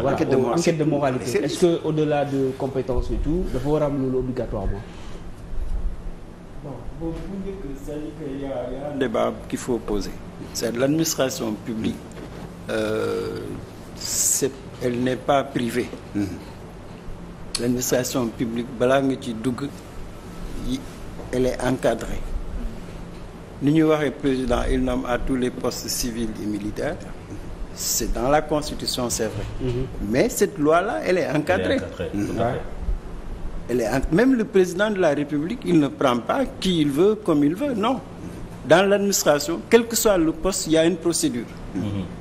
voilà, enquête de moralité. Est-ce que au-delà de compétences et tout dafa war a am loolu obligatoirement. Bon, pour dire que c'est-à-dire qu'il y a un débat qu'il faut poser. C'est l'administration publique. Elle n'est pas privée. L'administration publique, balaa nga ci dugg elle est encadrée. Ni ñuy waxee président il nomme à tous les postes civils et militaires. C'est dans la Constitution, c'est vrai. Mais cette loi-là, elle est encadrée. Même le président de la République, il ne prend pas qui il veut, comme il veut, non. Dans l'administration, quel que soit le poste, il y a une procédure.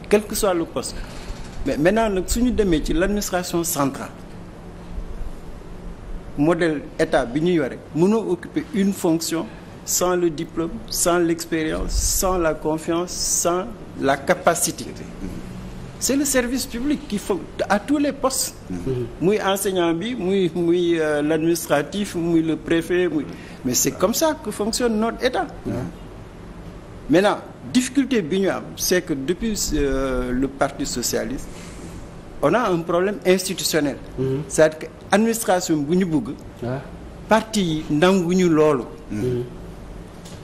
Quel que soit le poste. Mais maintenant, nag suñu demee ci l'administration centrale, modèle état bi ñu yore, mënoo occuper une fonction sans le diplôme, sans l'expérience, sans la confiance, sans la capacité. C'est le service public qu'il faut à tous les postes. Muy enseignant bi, muy l'administratif, muy le préfet, mais c'est comme ça que fonctionne notre État. Maintenant, difficulté bi ñu am, c'est que depuis le Parti socialiste, on a un problème institutionnel. C'est-à-dire que administration bu ñu bëgg, parti yi nanguñu loolu.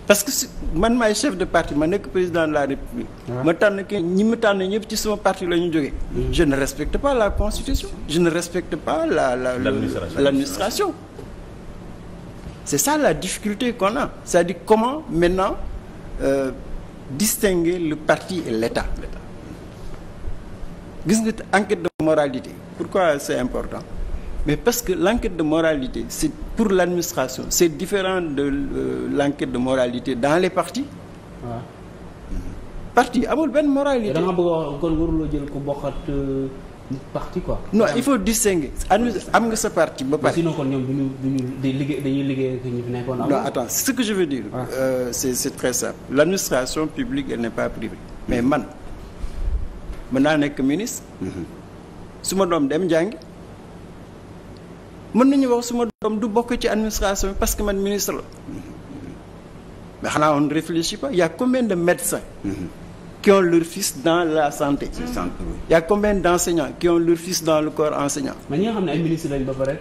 Parce que man maay chef de parti ma nekk président de la République. ma tànn ki ñi ma tànn ñëpp ci sama parti la ñu jógee. Je ne respecte pas la constitution. Je ne respecte pas l'administration. C'est ça la difficulté qu'on a. C'est-à-dire comment maintenant distinguer le parti et l'État. Gis nga enquête de moralité. Pourquoi c'est important? Mais parce que l'enquête de moralité, c'est pour l'administration, c'est différent de l'enquête de moralité dans les partis. Parti amul benn moralité. da nga bëgg a wax kon waruloo jël ko bokkat parti quoi. Non, il faut distinguer. Am nga sa parti ba pare. Sinon kon ñoom dañuy liggéey ak ñi fi nekkoon. Non, attends, ce que je veux dire, c'est très simple. L'administration publique, elle n'est pas privée. Mais man mën naa nekk ministre. su ma doom dem jàngi. mën nañu wax suma doom du bokk ci administration parce que man ministre la mais xanaa on ne réfléchit pas. Il y a combien de médecins qui ont leur fils dans la santé. Il y a combien d'enseignants qui ont leur fils dans le corps enseignant. mais ñi nga xam ne ay ministres lañu ba pare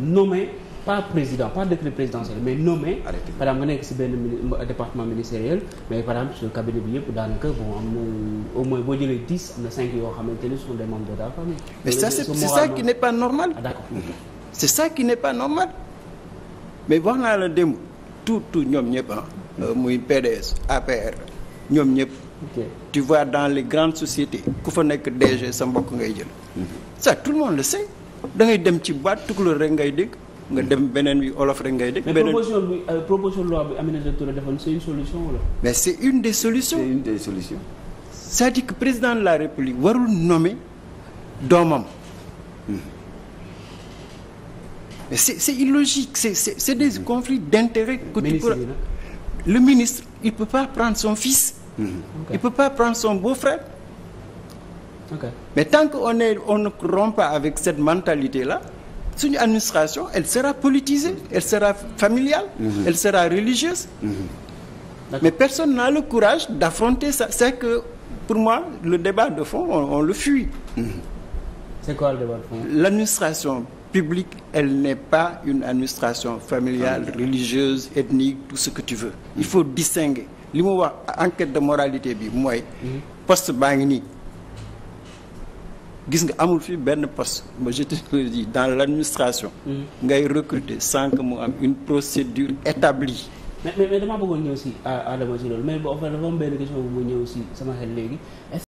nommé pas président pas décret présidentiel mais nommé par exemple nga nekk ci benn département ministériel mais par exemple sur cabinet bi yëpp daanaka bon am na au moins boo jëlee 10 am na 5 yoo xamante ni sont des membres de la famille. mais ça c'est ça qui n'est pas normal. D'accord. C'est ça qui n'est pas normal. Mais wax naa la démb tout ñoom ñëpp muy PDS APR ñoom ñëpp. Tu vois dans les grandes sociétés ku fa nekk DG sa mbokk ngay jël. Ça tout le monde le sait. Da ngay dem ci boîte tukulóor rek ngay dégg nga dem beneen bi olof rek ngay dégg. mais proposition de loi bi Aminata Touré defoon c'est une solution wala. Mais c'est une des solutions. C'est une des solutions. C'est-à-dire que président de la République warul nommer doomam. Mais c'est illogique, c'est des conflits d'intérêts que tu peux... Le ministre, il peut pas prendre son fils. Il peut pas prendre son beau-frère. Mais tant qu'on ne rompt pas avec cette mentalité-là, une administration, elle sera politisée, elle sera familiale, elle sera religieuse. Mais personne n'a le courage d'affronter ça. C'est que, pour moi, le débat de fond, on le fuit. C'est quoi le débat de fond? L'administration publique, elle n'est pas une administration familiale, religieuse, ethnique, tout ce que tu veux. Il faut distinguer. Li ma wax enquête de moralité bi mooy poste baa ngi nii gis nga amul fi benn poste moi je te le dis dans l'administration ngay recruter sans que mu am une procédure établie. mais damaa bëggoon ñëw si Adama si loolu mais boo xam ne dafa am benn question bu ma ñëw si sama xel léegi.